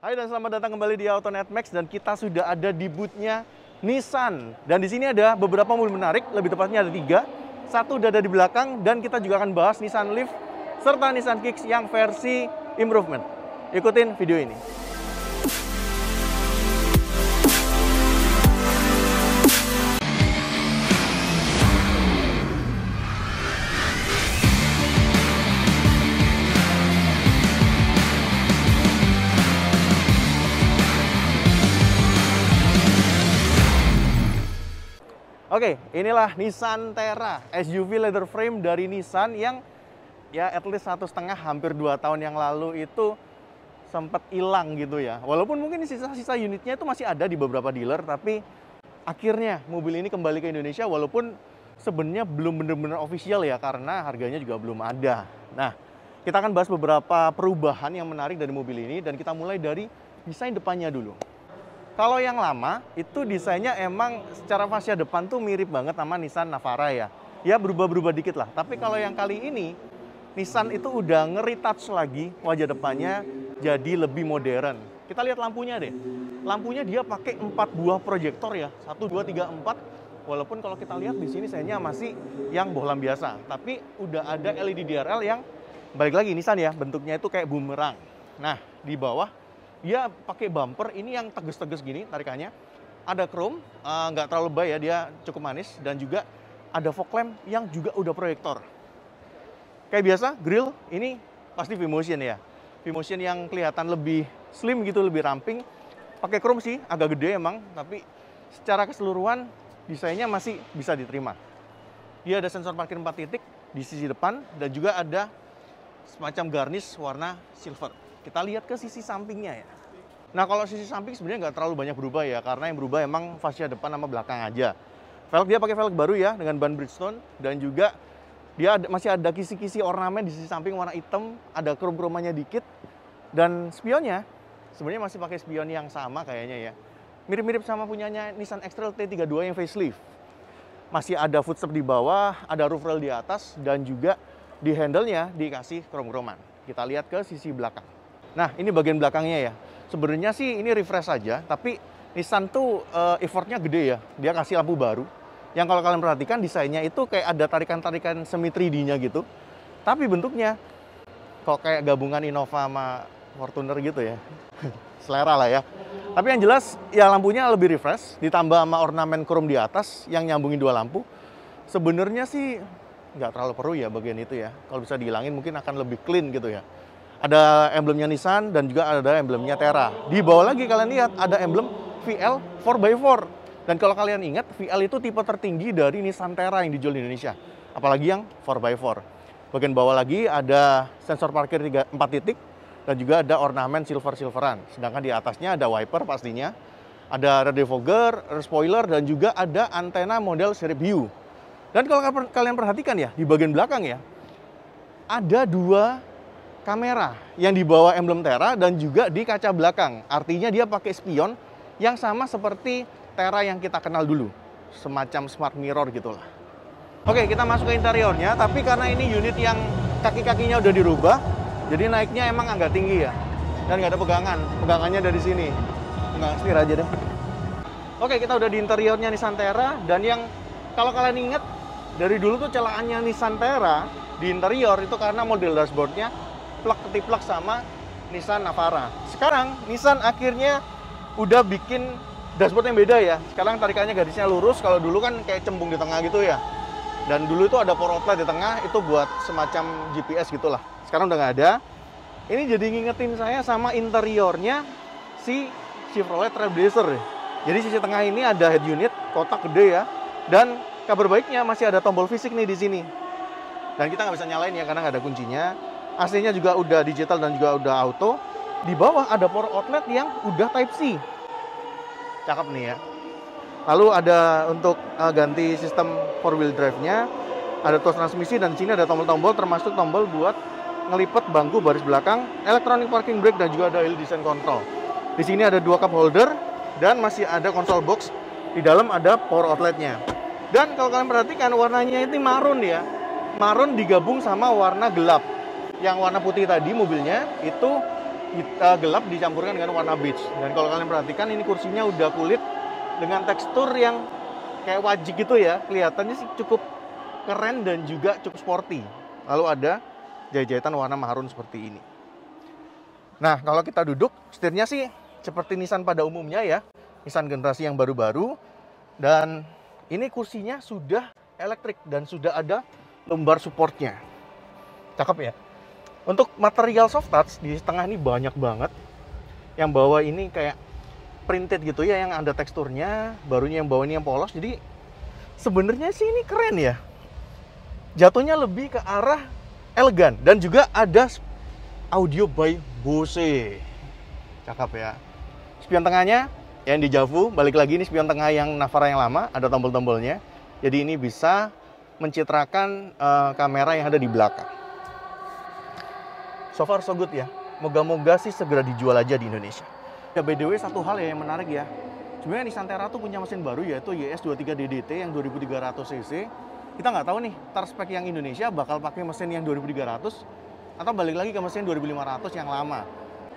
Hai dan selamat datang kembali di Autonet Max, dan kita sudah ada di booth-nya Nissan. Dan di sini ada beberapa mobil menarik, lebih tepatnya ada 3. Satu udah ada di belakang, dan kita juga akan bahas Nissan Leaf serta Nissan Kicks yang versi improvement. Ikutin video ini. Oke, inilah Nissan Terra, SUV leather frame dari Nissan yang ya at least 1,5 hampir 2 tahun yang lalu itu sempat hilang gitu ya. Walaupun mungkin sisa-sisa unitnya itu masih ada di beberapa dealer, tapi akhirnya mobil ini kembali ke Indonesia walaupun sebenarnya belum benar-benar official ya, karena harganya juga belum ada. Nah, kita akan bahas beberapa perubahan yang menarik dari mobil ini, dan kita mulai dari desain depannya dulu. Kalau yang lama, itu desainnya emang secara fascia depan tuh mirip banget sama Nissan Navara ya. Ya berubah-berubah dikit lah. Tapi kalau yang kali ini, Nissan itu udah nge-retouch lagi wajah depannya jadi lebih modern. Kita lihat lampunya deh. Lampunya dia pakai 4 buah proyektor ya. 1, 2, 3, 4. Walaupun kalau kita lihat di sini sayangnya masih yang bohlam biasa. Tapi udah ada LED DRL yang balik lagi Nissan ya, bentuknya itu kayak bumerang. Nah, di bawah dia pakai bumper ini yang tegas-tegas gini tarikannya. Ada chrome, nggak terlalu lebay ya, dia cukup manis. Dan juga ada fog lamp yang juga udah proyektor. Kayak biasa, grill ini pasti V-Motion ya. V-Motion yang kelihatan lebih slim gitu, lebih ramping. Pakai chrome sih, agak gede emang. Tapi secara keseluruhan desainnya masih bisa diterima. Dia ada sensor parkir 4 titik di sisi depan. Dan juga ada semacam garnish warna silver. Kita lihat ke sisi sampingnya ya. Nah, kalau sisi samping sebenarnya nggak terlalu banyak berubah ya, karena yang berubah emang fascia depan sama belakang aja. Velg dia pakai velg baru ya, dengan ban Bridgestone, dan juga dia masih ada kisi-kisi ornamen di sisi samping warna hitam, ada krom-kromannya dikit, dan spionnya sebenarnya masih pakai spion yang sama kayaknya ya. Mirip-mirip sama punyanya Nissan X-Trail T32 yang facelift. Masih ada footstep di bawah, ada roof rail di atas, dan juga di handle-nya dikasih krom-kroman. Kita lihat ke sisi belakang. Nah, ini bagian belakangnya ya. Sebenarnya sih ini refresh saja, tapi Nissan tuh effortnya gede ya. Dia kasih lampu baru. Yang kalau kalian perhatikan desainnya itu kayak ada tarikan-tarikan semi 3D-nya gitu. Tapi bentuknya kok kayak gabungan Innova sama Fortuner gitu ya. Selera lah ya. Tapi yang jelas ya lampunya lebih refresh, ditambah sama ornamen chrome di atas yang nyambungin 2 lampu. Sebenarnya sih nggak terlalu perlu ya bagian itu ya. Kalau bisa dihilangin mungkin akan lebih clean gitu ya. Ada emblemnya Nissan dan juga ada emblemnya Terra. Di bawah lagi kalian lihat ada emblem VL 4x4. Dan kalau kalian ingat, VL itu tipe tertinggi dari Nissan Terra yang dijual di Indonesia. Apalagi yang 4x4. Bagian bawah lagi ada sensor parkir 4 titik dan juga ada ornamen silver-silveran. Sedangkan di atasnya ada wiper pastinya. Ada rear defogger, rear spoiler, dan juga ada antena model seri View. Dan kalau kalian perhatikan ya, di bagian belakang ya, ada 2 kamera yang dibawa emblem Terra dan juga di kaca belakang. Artinya dia pakai spion yang sama seperti Terra yang kita kenal dulu. Semacam smart mirror gitulah. Oke, kita masuk ke interiornya. Tapi karena ini unit yang kaki-kakinya udah dirubah, jadi naiknya emang agak tinggi ya. Dan nggak ada pegangan. Pegangannya dari sini. Nggak, setir aja deh. Oke, kita udah di interiornya Nissan Terra. Dan yang kalau kalian ingat, dari dulu tuh celaannya Nissan Terra di interior itu karena model dashboardnya plek-ketiplek sama Nissan Navara. Sekarang Nissan akhirnya udah bikin dashboard yang beda ya. Sekarang tarikannya garisnya lurus, kalau dulu kan kayak cembung di tengah gitu ya. Dan dulu itu ada power outlet di tengah, itu buat semacam GPS gitulah. Sekarang udah nggak ada. Ini jadi ngingetin saya sama interiornya si Chevrolet Trailblazer. Jadi sisi tengah ini ada head unit, kotak gede ya. Dan kabar baiknya masih ada tombol fisik nih di sini. Dan kita nggak bisa nyalain ya karena nggak ada kuncinya. AC-nya juga udah digital dan juga udah auto. Di bawah ada power outlet yang udah Type-C. Cakep nih ya. Lalu ada untuk ganti sistem 4-wheel drive-nya. Ada tools transmisi dan di sini ada tombol-tombol termasuk tombol buat ngelipet bangku baris belakang, electronic parking brake, dan juga ada design control. Di sini ada 2 cup holder dan masih ada console box. Di dalam ada power outlet-nya. Dan kalau kalian perhatikan warnanya ini marun ya. Marun digabung sama warna gelap. Yang warna putih tadi mobilnya itu gelap dicampurkan dengan warna beige. Dan kalau kalian perhatikan ini kursinya udah kulit dengan tekstur yang kayak wajik gitu ya. Kelihatannya sih cukup keren dan juga cukup sporty. Lalu ada jahit-jahitan warna maroon seperti ini. Nah, kalau kita duduk, setirnya sih seperti Nissan pada umumnya ya. Nissan generasi yang baru-baru. Dan ini kursinya sudah elektrik dan sudah ada lumbar supportnya. Cakep ya. Untuk material soft touch di tengah ini banyak banget. Yang bawah ini kayak printed gitu ya, yang ada teksturnya. Barunya yang bawah ini yang polos. Jadi sebenarnya sih ini keren ya. Jatuhnya lebih ke arah elegan. Dan juga ada audio by Bose. Cakep ya. Spion tengahnya yang di Javu. Balik lagi ini spion tengah yang Navara yang lama. Ada tombol-tombolnya. Jadi ini bisa mencitrakan kamera yang ada di belakang. So far so good ya. Moga-moga sih segera dijual aja di Indonesia. Ya by the way, satu hal ya yang menarik ya. Sebenarnya Nissan Terra tuh punya mesin baru yaitu YS23 DDT yang 2300 cc. Kita nggak tahu nih, tar spek yang Indonesia bakal pakai mesin yang 2300 atau balik lagi ke mesin 2500 yang lama.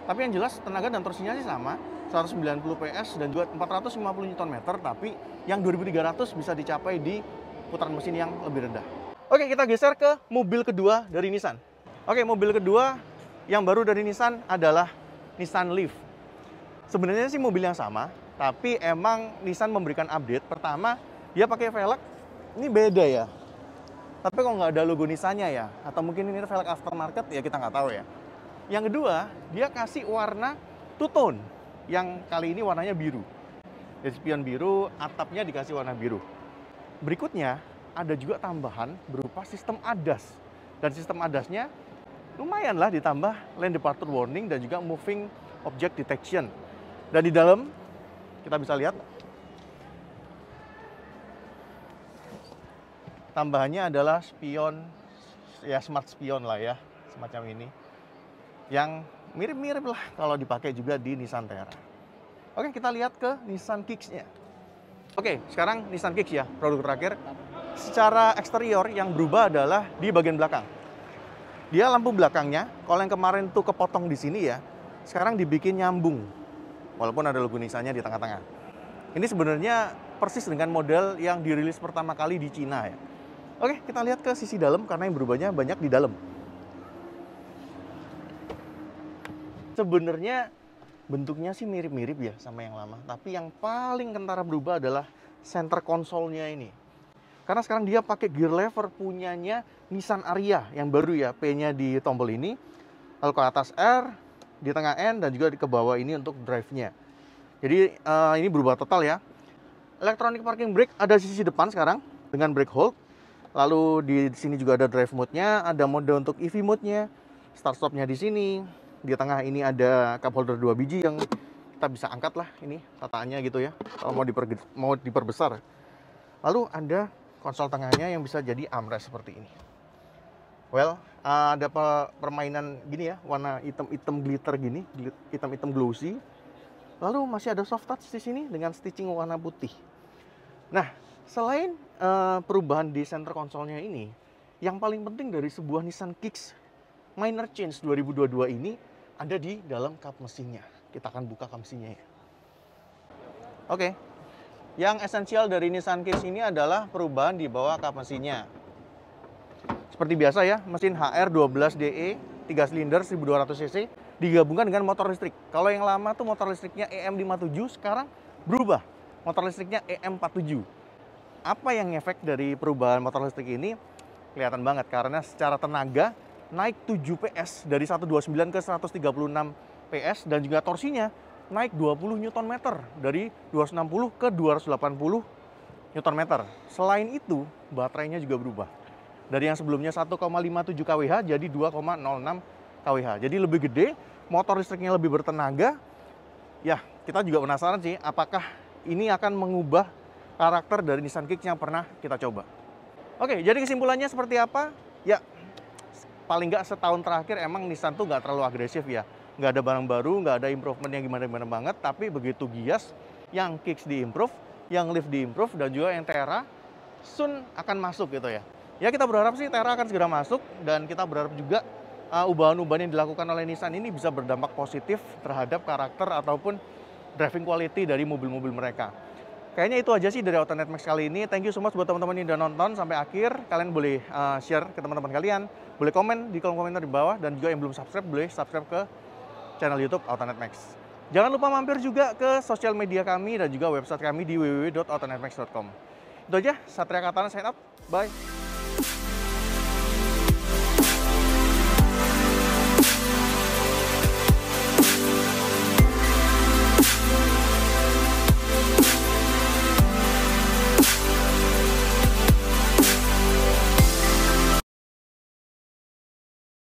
Tapi yang jelas tenaga dan torsinya sih sama, 190 PS dan juga 450 Nm, tapi yang 2300 bisa dicapai di putaran mesin yang lebih rendah. Oke, kita geser ke mobil kedua dari Nissan. Oke, mobil kedua yang baru dari Nissan adalah Nissan Leaf. Sebenarnya sih mobil yang sama, tapi emang Nissan memberikan update. Pertama, dia pakai velg, ini beda ya. Tapi kok nggak ada logo Nissan-nya ya? Atau mungkin ini velg aftermarket, ya kita nggak tahu ya. Yang kedua, dia kasih warna two-tone, yang kali ini warnanya biru. Jadi spion biru, atapnya dikasih warna biru. Berikutnya, ada juga tambahan berupa sistem ADAS. Dan sistem ADAS-nya lumayan lah ditambah lane departure warning dan juga moving object detection. Dan di dalam kita bisa lihat tambahannya adalah spion, ya smart spion lah ya, semacam ini. Yang mirip-mirip lah kalau dipakai juga di Nissan Terra. Oke, kita lihat ke Nissan Kicks-nya. Oke, sekarang Nissan Kicks ya, produk terakhir. Secara eksterior yang berubah adalah di bagian belakang. Dia lampu belakangnya, kalau yang kemarin tuh kepotong di sini ya, sekarang dibikin nyambung. Walaupun ada logo Nissan-nya di tengah-tengah. Ini sebenarnya persis dengan model yang dirilis pertama kali di Cina ya. Oke, kita lihat ke sisi dalam karena yang berubahnya banyak di dalam. Sebenarnya bentuknya sih mirip-mirip ya sama yang lama. Tapi yang paling kentara berubah adalah center console-nya ini. Karena sekarang dia pakai gear lever punyanya Nissan Ariya yang baru ya, P-nya di tombol ini, lalu ke atas R, di tengah N, dan juga di ke bawah ini untuk drive-nya. Jadi ini berubah total ya. Electronic parking brake ada di sisi depan sekarang dengan brake hold. Lalu di sini juga ada drive mode-nya, ada mode untuk EV mode-nya, start stop-nya di sini. Di tengah ini ada cup holder 2 biji yang kita bisa angkat lah ini tataannya gitu ya, kalau mau diperbesar. Lalu ada konsol tengahnya yang bisa jadi armrest seperti ini. Well, ada permainan gini ya, warna hitam-hitam glitter gini, hitam-hitam glossy. Lalu masih ada soft touch di sini dengan stitching warna putih. Nah, selain perubahan di center konsolnya ini, yang paling penting dari sebuah Nissan Kicks minor change 2022 ini ada di dalam kap mesinnya. Kita akan buka kap mesinnya ya. Oke. Yang esensial dari Nissan Kicks ini adalah perubahan di bawah kap mesinnya. Seperti biasa ya, mesin HR12DE 3 silinder 1200 cc digabungkan dengan motor listrik. Kalau yang lama tuh motor listriknya EM57, sekarang berubah. Motor listriknya EM47. Apa yang efek dari perubahan motor listrik ini? Kelihatan banget karena secara tenaga naik 7 PS dari 129 ke 136 PS dan juga torsinya naik 20 Nm dari 260 ke 280 Nm. Selain itu, baterainya juga berubah. Dari yang sebelumnya 1,57 kWh jadi 2,06 kWh. Jadi lebih gede, motor listriknya lebih bertenaga. Ya, kita juga penasaran sih apakah ini akan mengubah karakter dari Nissan Kicks yang pernah kita coba. Oke, jadi kesimpulannya seperti apa? Ya, paling nggak setahun terakhir emang Nissan tuh nggak terlalu agresif ya. Nggak ada barang baru, nggak ada improvement yang gimana-gimana banget, tapi begitu gias, yang Kicks di-improve, yang Leaf di-improve, dan juga yang Terra soon akan masuk gitu ya. Ya kita berharap sih Terra akan segera masuk, dan kita berharap juga ubahan-ubahan yang dilakukan oleh Nissan ini bisa berdampak positif terhadap karakter ataupun driving quality dari mobil-mobil mereka. Kayaknya itu aja sih dari Autonet Max kali ini. Thank you so much buat teman-teman yang udah nonton sampai akhir. Kalian boleh share ke teman-teman kalian, boleh komen di kolom komentar di bawah, dan juga yang belum subscribe boleh subscribe ke channel YouTube Autonet Max. Jangan lupa mampir juga ke sosial media kami dan juga website kami di www.autonetmax.com. Itu aja, Satria Katana sign out. Bye.